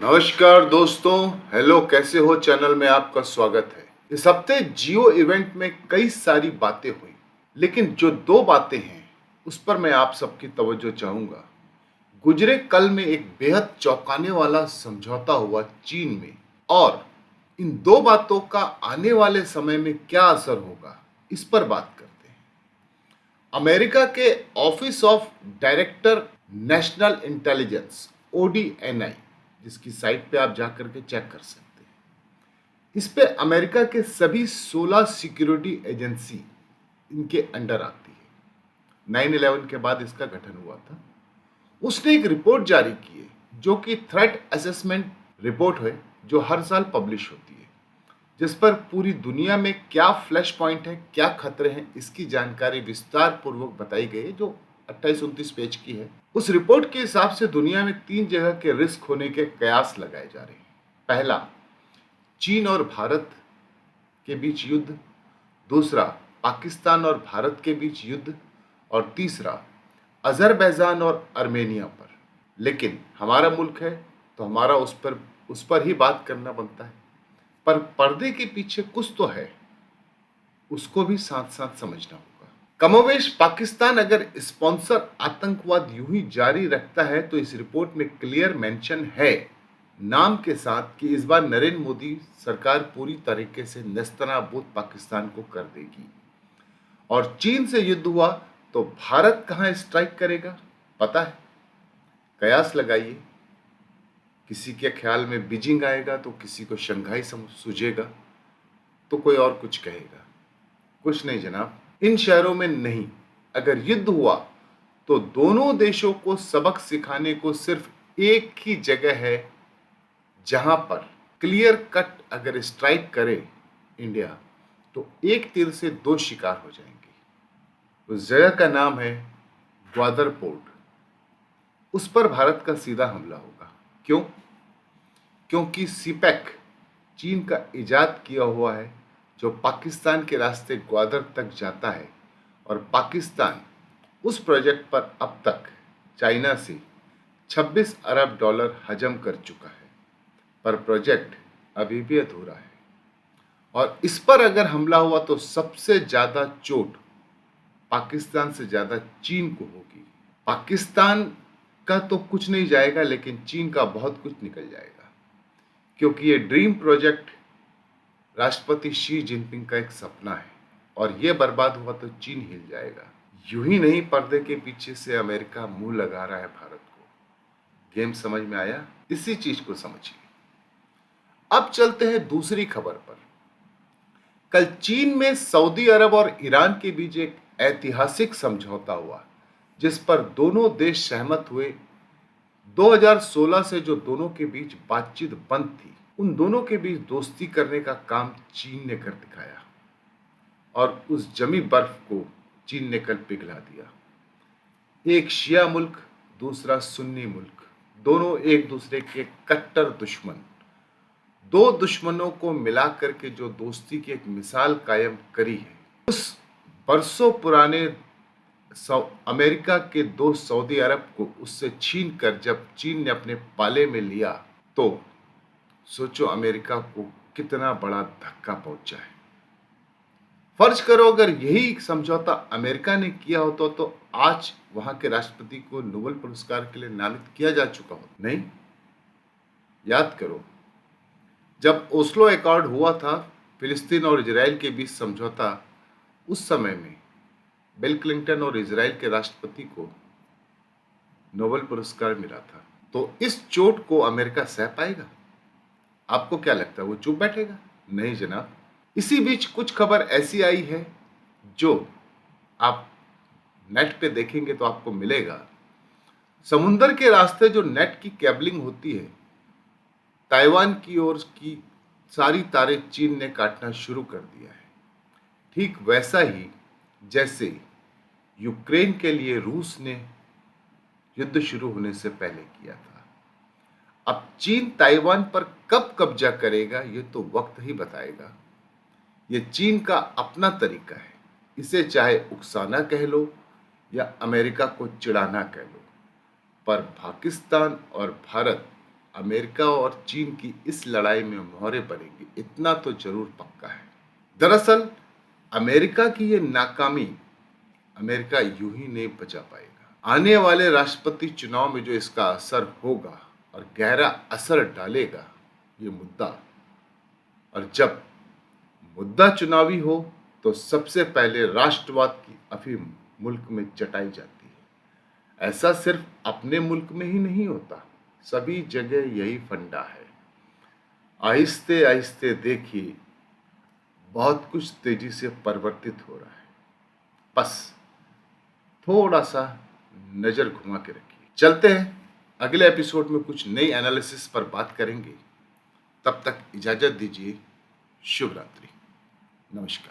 नमस्कार दोस्तों, हेलो, कैसे हो? चैनल में आपका स्वागत है। इस हफ्ते जियो इवेंट में कई सारी बातें हुई, लेकिन जो दो बातें हैं उस पर मैं आप सबकी तवज्जो चाहूंगा। गुजरे कल में एक बेहद चौंकाने वाला समझौता हुआ चीन में, और इन दो बातों का आने वाले समय में क्या असर होगा, इस पर बात करते हैं। अमेरिका के office of director national intelligence ODNI, जिसकी साइट पे आप जाकर के चेक कर सकते हैं, इस पे अमेरिका के सभी 16 सिक्योरिटी एजेंसी इनके अंडर आती है। 9/11 के बाद इसका गठन हुआ था। उसने एक रिपोर्ट जारी की है जो कि थ्रेट असेसमेंट रिपोर्ट है, जो हर साल पब्लिश होती है, जिस पर पूरी दुनिया में क्या फ्लैश पॉइंट है, क्या खतरे हैं, इसकी जानकारी विस्तार पूर्वक बताई गई है, जो 28-29 पेज की है। उस रिपोर्ट के हिसाब से दुनिया में 3 जगह के रिस्क होने के कयास लगाए जा रहे हैं। पहला, चीन और भारत के बीच युद्ध। दूसरा, पाकिस्तान और भारत के बीच युद्ध। और तीसरा, अजरबैजान और आर्मेनिया पर। लेकिन हमारा मुल्क है तो हमारा उस पर ही बात करना बनता है, पर पर्दे के पीछे कुछ तो है, उसको भी साथ साथ समझना होगा। कमोवेश पाकिस्तान अगर स्पॉन्सर आतंकवाद यूं ही जारी रखता है तो इस रिपोर्ट में क्लियर मेंशन है, नाम के साथ, कि इस बार नरेंद्र मोदी सरकार पूरी तरीके से नेस्तनाबूद पाकिस्तान को कर देगी। और चीन से युद्ध हुआ तो भारत कहां स्ट्राइक करेगा, पता है? कयास लगाइए। किसी के ख्याल में बीजिंग आएगा तो किसी को शंघाई सूझेगा, तो कोई और कुछ कहेगा। कुछ नहीं जनाब, इन शहरों में नहीं। अगर युद्ध हुआ तो दोनों देशों को सबक सिखाने को सिर्फ एक ही जगह है जहां पर क्लियर कट अगर स्ट्राइक करे इंडिया, तो एक तीर से दो शिकार हो जाएंगे। उस जगह का नाम है ग्वादर पोर्ट। उस पर भारत का सीधा हमला होगा। क्यों? क्योंकि सीपैक चीन का इजाद किया हुआ है, जो पाकिस्तान के रास्ते ग्वादर तक जाता है, और पाकिस्तान उस प्रोजेक्ट पर अब तक चाइना से $26 अरब हजम कर चुका है, पर प्रोजेक्ट अभी भी अधूरा है। और इस पर अगर हमला हुआ तो सबसे ज्यादा चोट पाकिस्तान से ज्यादा चीन को होगी। पाकिस्तान का तो कुछ नहीं जाएगा, लेकिन चीन का बहुत कुछ निकल जाएगा, क्योंकि ये ड्रीम प्रोजेक्ट राष्ट्रपति शी जिनपिंग का एक सपना है, और ये बर्बाद हुआ तो चीन हिल जाएगा। यूं ही नहीं, पर्दे के पीछे से अमेरिका मुंह लगा रहा है भारत को। गेम समझ में आया? इसी चीज को समझिए। अब चलते हैं दूसरी खबर पर। कल चीन में सऊदी अरब और ईरान के बीच एक ऐतिहासिक समझौता हुआ, जिस पर दोनों देश सहमत हुए। 2016 से जो दोनों के बीच बातचीत बंद थी, उन दोनों के बीच दोस्ती करने का काम चीन ने कर दिखाया, और उस जमी बर्फ को चीन ने कल पिघला दिया। एक शिया मुल्क, दूसरा सुन्नी मुल्क, दोनों एक दूसरे के कट्टर दुश्मन। दो दुश्मनों को मिलाकर के जो दोस्ती की एक मिसाल कायम करी है, उस बरसों पुराने अमेरिका के दोस्त सऊदी अरब को उससे छीन कर जब चीन ने अपने पाले में लिया, तो सोचो अमेरिका को कितना बड़ा धक्का पहुंचा है। फर्ज करो अगर यही समझौता अमेरिका ने किया होता तो आज वहां के राष्ट्रपति को नोबेल पुरस्कार के लिए नामित किया जा चुका हो। नहीं, याद करो, जब ओस्लो अकॉर्ड हुआ था, फिलिस्तीन और इजराइल के बीच समझौता, उस समय में बिल क्लिंटन और इजराइल के राष्ट्रपति को नोबेल पुरस्कार मिला था। तो इस चोट को अमेरिका सह पाएगा? आपको क्या लगता है, वो चुप बैठेगा? नहीं जनाब। इसी बीच कुछ खबर ऐसी आई है जो आप नेट पे देखेंगे तो आपको मिलेगा। समुंदर के रास्ते जो नेट की केबलिंग होती है, ताइवान की ओर की सारी तारें चीन ने काटना शुरू कर दिया है। ठीक वैसा ही जैसे यूक्रेन के लिए रूस ने युद्ध शुरू होने से पहले किया था। अब चीन ताइवान पर कब कब्जा करेगा, ये तो वक्त ही बताएगा। ये चीन का अपना तरीका है, इसे चाहे उकसाना कह लो या अमेरिका को चिढ़ाना कह लो, पर पाकिस्तान और भारत अमेरिका और चीन की इस लड़ाई में मोहरे पड़ेंगी, इतना तो जरूर पक्का है। दरअसल अमेरिका की ये नाकामी अमेरिका यूं ही नहीं बचा पाएगा। आने वाले राष्ट्रपति चुनाव में जो इसका असर होगा और गहरा असर डालेगा ये मुद्दा, और जब मुद्दा चुनावी हो तो सबसे पहले राष्ट्रवाद की अफीम मुल्क में चटाई जाती है। ऐसा सिर्फ अपने मुल्क में ही नहीं होता, सभी जगह यही फंडा है। आहिस्ते आहिस्ते देखिए बहुत कुछ तेजी से परिवर्तित हो रहा है। बस थोड़ा सा नजर घुमा के रखिए। चलते हैं, अगले एपिसोड में कुछ नई एनालिसिस पर बात करेंगे। तब तक इजाजत दीजिए। शुभ रात्रि। नमस्कार।